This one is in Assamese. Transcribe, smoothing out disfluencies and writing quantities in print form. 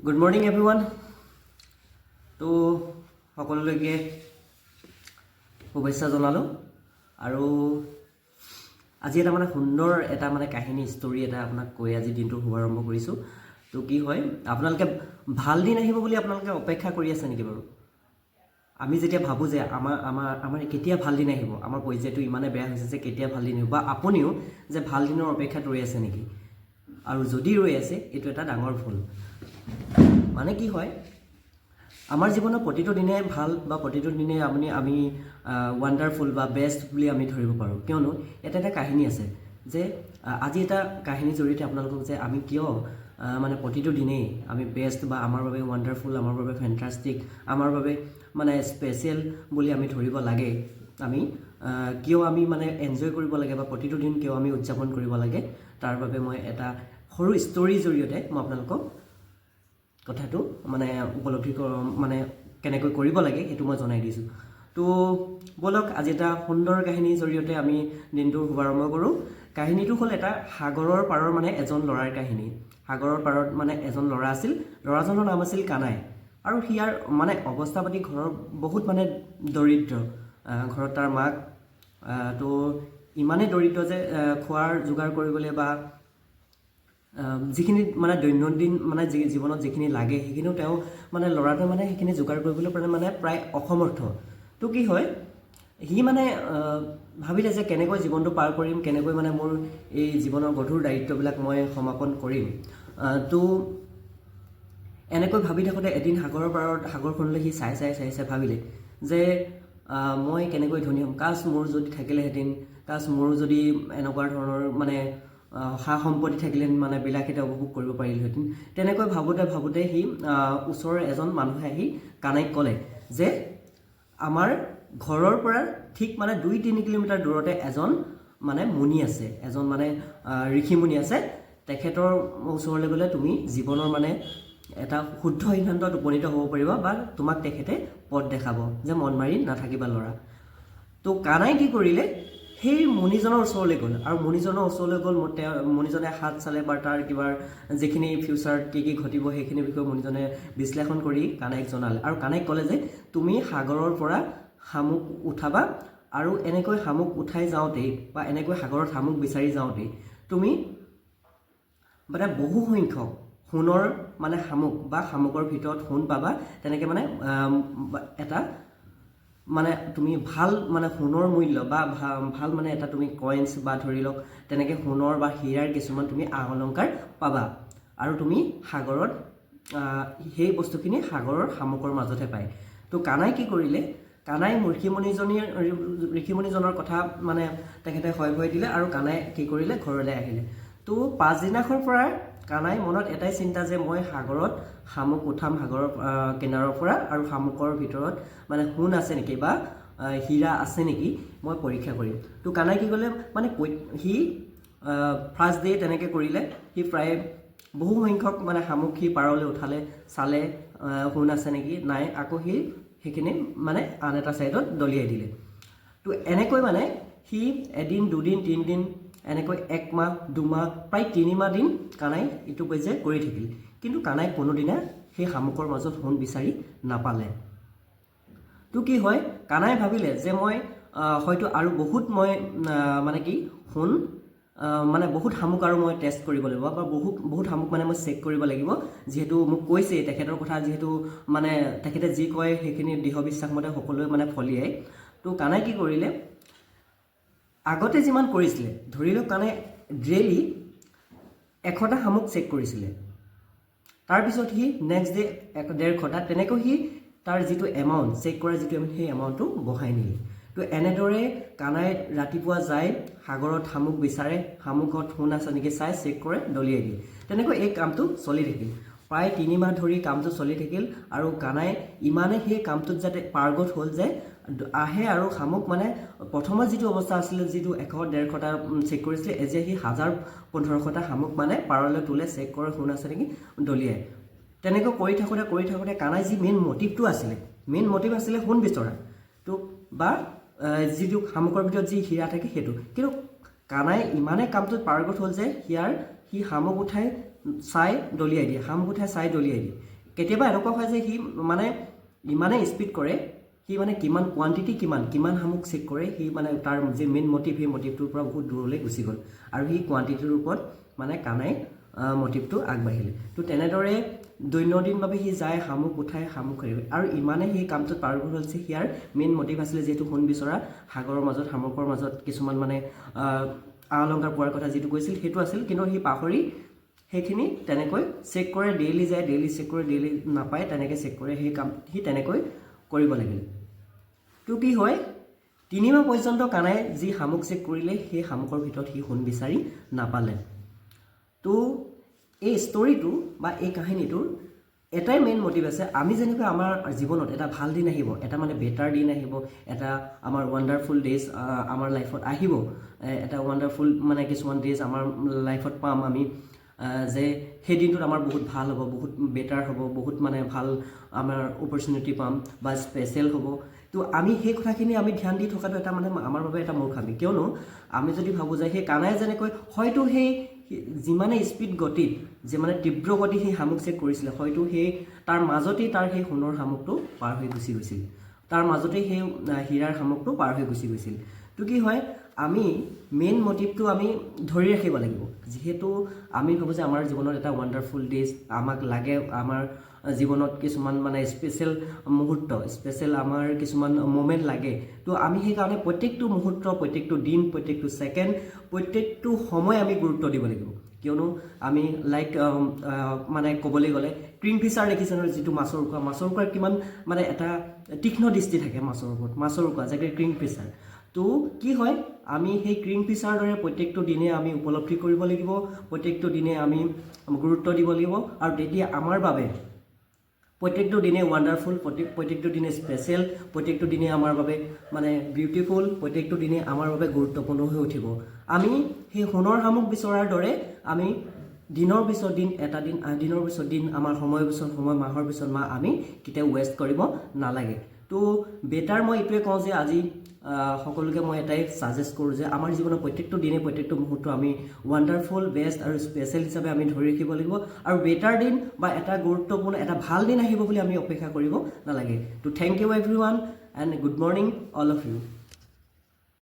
Good morning everyone. তো সকলোলৈকে শুভেচ্ছা জনালোঁ আৰু আজি এটা সুন্দৰ এটা কাহিনী ষ্টৰী এটা আপোনাক কৈ আজি দিনটোৰ শুভাৰম্ভ কৰিছোঁ। তো কি হয়, আপোনালোকে ভাল দিন আহিব বুলি আপোনালোকে অপেক্ষা কৰি আছে নেকি বাৰু? আমি যেতিয়া ভাবোঁ যে আমাৰ কেতিয়া ভাল দিন আহিব, আমাৰ পৰ্যায়টো ইমানে বেয়া হৈছে যে কেতিয়া ভাল দিন আহিব, বা আপুনিও যে ভাল দিনৰ অপেক্ষাত ৰৈ আছে নেকি? আৰু যদি ৰৈ আছে, এইটো এটা ডাঙৰ ভুল। মানে কি হয়, আমাৰ জীৱনৰ প্ৰতিটো দিনে ভাল বা প্ৰতিটো দিনে আমি ৱাণ্ডাৰফুল বা বেষ্ট বুলি আমি ধৰিব পাৰোঁ। কিয়নো এটা কাহিনী আছে যে আজি এটা কাহিনীৰ জৰিয়তে আপোনালোকক যে আমি কিয় প্ৰতিটো দিনেই আমি বেষ্ট বা আমাৰ বাবে ৱাণ্ডাৰফুল, আমাৰ বাবে ফেণ্টাষ্টিক, আমাৰ বাবে স্পেচিয়েল বুলি আমি ধৰিব লাগে, আমি কিয় আমি এনজয় কৰিব লাগে বা প্ৰতিটো দিন কিয় আমি উদযাপন কৰিব লাগে, তাৰ বাবে মই এটা সৰু ষ্টৰীৰ জৰিয়তে মই আপোনালোকক কথাটো উপলব্ধি কেনেকৈ কৰিব লাগে সেইটো মই জনাই দিছোঁ। তো ব'লক আজি এটা সুন্দৰ কাহিনীৰ জৰিয়তে আমি দিনটো শুভাৰম্ভ কৰোঁ। কাহিনীটো হ'ল এটা সাগৰৰ পাৰৰ এজন ল'ৰাৰ কাহিনী। সাগৰৰ পাৰত এজন ল'ৰা আছিল, ল'ৰাজনৰ নাম আছিল কানাই। আৰু সিয়াৰ অৱস্থা পাতি ঘৰৰ বহুত দৰিদ্ৰ। ঘৰত তাৰ মাক তো ইমানেই দৰিদ্ৰ যে খোৱাৰ যোগাৰ কৰিবলৈ বা যিখিনি দৈনন্দিন জীৱনত যিখিনি লাগে সেইখিনিও তেওঁ ল'ৰাটোৱে সেইখিনি যোগাৰ কৰিবলৈ প্ৰায় অসমৰ্থ। তো কি হয়, সি ভাবিলে যে কেনেকৈ জীৱনটো পাৰ কৰিম, কেনেকৈ মোৰ এই জীৱনৰ গধুৰ দায়িত্ববিলাক মই সমাপন কৰিম। তো এনেকৈ ভাবি থাকোঁতে এদিন সাগৰৰ পাৰত সাগৰখনলৈ সি চাই ভাবিলে যে মই কেনেকৈ ধনী হ'ম, কাজ মোৰ যদি থাকিলেহেঁতেন, কাজ মোৰো যদি এনেকুৱা ধৰণৰ সা সম্পত্তি থাকিলেহেঁতেন, বিলাসিতা উপভোগ কৰিব পাৰিলোহেঁতেন। তেনেকৈ ভাবোঁতে সি ওচৰৰ এজন মানুহে আহি কানাইক ক'লে যে আমাৰ ঘৰৰ পৰা ঠিক 2-3 কিলোমিটাৰ দূৰতে এজন মুনি আছে, এজন ঋষিমুনি আছে। তেখেতৰ ওচৰলৈ গ'লে তুমি জীৱনৰ এটা শুদ্ধ সিদ্ধান্তত উপনীত হ'ব পাৰিবা বা তোমাক তেখেতে পথ দেখাব, যে মন মাৰি নাথাকিবা ল'ৰা। তো কানাই কি কৰিলে, সেই মুনিজনৰ ওচৰলৈ গ'ল। আৰু মুনিজনৰ ওচৰলৈ গ'ল, মুনিজনে হাত চালে বা তাৰ কিবা যিখিনি ফিউচাৰত কি ঘটিব সেইখিনিৰ বিষয়ে মুনিজনে বিশ্লেষণ কৰি কানাইক জনালে। আৰু কানাইক ক'লে যে তুমি সাগৰৰ পৰা শামুক উঠাবা, আৰু এনেকৈ শামুক উঠাই যাওঁতেই বা এনেকৈ সাগৰত শামুক বিচাৰি যাওঁতেই তুমি বহু সংখ্যক সোণৰ শামুক বা শামুকৰ ভিতৰত সোণ পাবা। তেনেকৈ এটা তুমি ভাল সোণৰ মূল্য বা ভাল এটা তুমি কইনছ বা ধৰি লওক তেনেকৈ সোণৰ বা হীৰাৰ কিছুমান তুমি অলংকাৰ পাবা। আৰু তুমি সাগৰত সেই বস্তুখিনি সাগৰৰ শামুকৰ মাজতহে পায়। তো কানাই কি কৰিলে, কানাই ঋষিমুনিজনৰ কথা তেখেতে ভয় দিলে, আৰু কানাই কি কৰিলে, ঘৰলৈ আহিলে। তো পাছদিনাখনৰ পৰা কানাই মনত এটাই চিন্তা যে মই সাগৰত শামুক উঠাম সাগৰৰ কিনাৰৰ পৰা, আৰু শামুকৰ ভিতৰত সোণ আছে নেকি বা হীৰা আছে নেকি মই পৰীক্ষা কৰিম। তো কানাই কি কৰিলে, সি ফাৰ্ষ্ট ডে তেনেকৈ কৰিলে। সি প্ৰায় বহু সংখ্যক শামুক সি পাৰলৈ উঠালে, চালে সোণ আছে নেকি, নাই। আকৌ সি সেইখিনি আন এটা ছাইডত দলিয়াই দিলে। তো এনেকৈ সি এদিন, দুদিন, 3 দিন, এনেকৈ 1 মাহ, 2 মাহ, প্ৰায় 3 মাহ দিন কানাই ইটো পৰ্যায় কৰি থাকিল। কিন্তু কানাই কোনোদিনা সেই শামুকৰ মাজত সোণ বিচাৰি নাপালে। তো কি হয়, কানাই ভাবিলে যে মই হয়তো আৰু বহুত মই সোণ বহুত শামুক আৰু মই টেষ্ট কৰিব লাগিব বা বহুত শামুক মই চেক কৰিব লাগিব। যিহেতু মোক কৈছেই তেখেতৰ কথা, যিহেতু তেখেতে যি কয় সেইখিনি দৃঢ় বিশ্বাসমতে সকলোৱে ফলিয়ায়। তো কানাই কি কৰিলে, আগতে যিমান কৰিছিলে, ধৰি লওক কানাই ডেইলি 100টা শামুক চেক কৰিছিলে। তাৰপিছত সি নেক্সট ডে 150টা, তেনেকৈ সি তাৰ যিটো এমাউণ্ট চেক কৰা সেই এমাউণ্টটো বঢ়াই নিলে। তো এনেদৰে কানাই ৰাতিপুৱা যায় সাগৰত শামুক বিচাৰে, শামুকত সোণ আছে নেকি চাই, চেক কৰে, দলিয়াই দিয়ে। তেনেকৈ এই কামটো চলি থাকিল। প্ৰায় 3 মাহ ধৰি কামটো চলি থাকিল। আৰু কানাই ইমানেই সেই কামটোত যাতে পাৰ্গত হ'ল যে আহে আৰু শামুক প্ৰথমত যিটো অৱস্থা আছিলে, যিটো 100-150টা চেক কৰিছিলে, এতিয়া সি 1000-1500টা শামুক পাৰলৈ তোলে, চেক কৰে, সোণ আছে নেকি, দলিয়াই। তেনেকৈ কৰি থাকোঁতে কানাই যি মেইন মটিভ আছিলে সোণ বিচৰা, তো বা যিটো শামুকৰ ভিতৰত যি হীৰা থাকে সেইটো। কিন্তু কানাই ইমানেই কামটোত পাৰ্গত হ'ল যে সি শামুক উঠাই চাই দলিয়াই দিয়ে, শামুক উঠাই চাই দলিয়াই দিয়ে। কেতিয়াবা এনেকুৱা হয় যে সি মানে ইমানেই স্পীড কৰে, সি মানে কিমান কোৱান্টিটি কিমান শামুক চেক কৰে, সি মানে তাৰ যে মেইন মটিভ সেই মটিভটোৰ পৰা বহুত দূৰলৈ গুচি গ'ল আৰু সি কোৱান্টিটিৰ ওপৰত মানে কানাই মটিভটো আগবাঢ়িলে। তো তেনেদৰে দৈনন্দিনভাৱে সি যায়, শামুক উঠাই, শামুক ধৰিব আৰু ইমানে সেই কামটোত পাৰগত হ'ল যে সিয়াৰ মেইন মটিভ আছিলে যিহেতু সোণ বিচৰা, সাগৰৰ মাজত শামুকৰ মাজত কিছুমান মানে অলংকাৰ পোৱাৰ কথা যিটো কৈছিল সেইটো আছিল, কিন্তু সি পাহৰি সেইখিনি তেনেকৈ চেক কৰে, ডেইলি যায়, ডেইলি চেক কৰে, ডেইলি নাপায়, তেনেকৈ চেক কৰে, সেই কাম সি তেনেকৈ কৰিব লাগিল। তো কি হয়, 3 মাহ পৰ্যন্ত কানাই যি শামুক চেক কৰিলে সেই শামুকৰ ভিতৰত সি সোণ বিচাৰি নাপালে। তো এই ষ্টৰিটো বা এই কাহিনীটোৰ এটাই মেইন মটিভ আছে, আমি যেনেকৈ আমাৰ জীৱনত এটা ভাল দিন আহিব, এটা মানে বেটাৰ দিন আহিব, এটা আমাৰ ৱাণ্ডাৰফুল ডেজ আমাৰ লাইফত আহিব, এটা ৱাণ্ডাৰফুল মানে কিছুমান ডেজ আমাৰ লাইফত পাম আমি, যে সেই দিনটোত আমাৰ বহুত ভাল হ'ব, বহুত বেটাৰ হ'ব, বহুত মানে ভাল আমাৰ অপৰচুনিটি পাম বা স্পেচিয়েল হ'ব। তো আমি সেই কথাখিনি আমি ধ্যান দি থকাটো এটা মানে আমাৰ বাবে এটা মূৰ্খামি, কিয়নো আমি যদি ভাবোঁ যে সেই কানাই যেনেকৈ হয়তো সেই যিমানে স্পীড গতিত, যে মানে তীব্ৰ গতি সেই শামুক চেক কৰিছিলে, হয়তো সেই তাৰ মাজতেই তাৰ সেই সোণৰ শামুকটো পাৰ হৈ গুচি গৈছিল, তাৰ মাজতেই সেই হীৰাৰ শামুকটো পাৰ হৈ গুচি গৈছিল। তো কি হয়, আমি মেইন মটিভটো আমি ধৰি ৰাখিব লাগিব, যিহেতু আমি ভাবোঁ যে আমাৰ জীৱনত এটা ৱাণ্ডাৰফুল ডেজ আমাক লাগে, আমাৰ জীৱনত কিছুমান মানে স্পেচিয়েল মুহূৰ্ত, স্পেচিয়েল আমাৰ কিছুমান মোমেণ্ট লাগে। তো আমি সেইকাৰণে প্ৰত্যেকটো মুহূৰ্ত, প্ৰত্যেকটো দিন, প্ৰত্যেকটো ছেকেণ্ড, প্ৰত্যেকটো সময় আমি গুৰুত্ব দিব লাগিব, কিয়নো আমি লাইক মানে ক'বলৈ গ'লে কিংফিচাৰ দেখিছে নহয়, যিটো মাছৰ উকা কিমান মানে এটা তীক্ষ্ণ দৃষ্টি থাকে মাছৰ ওপৰত, মাছৰ উকা যাকে কিংফিচাৰ। তো কি হয়, আমি সেই কিংফিচাৰ দৰে প্ৰত্যেকটো দিনে আমি উপলব্ধি কৰিব লাগিব, প্ৰত্যেকটো দিনে আমি গুৰুত্ব দিব লাগিব, আৰু তেতিয়া আমাৰ বাবে প্ৰত্যেকটো দিনে ৱাণ্ডাৰফুল, প্ৰত্যেকটো দিনে স্পেচিয়েল, প্ৰত্যেকটো দিনে আমাৰ বাবে মানে বিউটিফুল, প্ৰত্যেকটো দিনে আমাৰ বাবে গুৰুত্বপূৰ্ণ হৈ উঠিব। আমি সেই সোণৰ শামুক বিচৰাৰ দৰে আমি দিনৰ পিছত দিন, এটা দিন দিনৰ পিছত দিন, আমাৰ সময়ৰ পিছত সময়, মাহৰ পিছত মাহ আমি কেতিয়াও ৱেষ্ট কৰিব নালাগে। তো বেটাৰ মই এইটোৱে কওঁ যে আজি সকলোকে মই এটাই ছাজেষ্ট কৰোঁ যে আমাৰ জীৱনৰ প্ৰত্যেকটো দিনে, প্ৰত্যেকটো মুহূৰ্ত আমি ৱাণ্ডাৰফুল, বেষ্ট আৰু স্পেচিয়েল হিচাপে আমি ধৰি ৰাখিব লাগিব, আৰু বেটাৰ দিন বা এটা গুৰুত্বপূৰ্ণ এটা ভাল দিন আহিব বুলি আমি অপেক্ষা কৰিব নালাগে। তো thank you everyone and good morning all of U.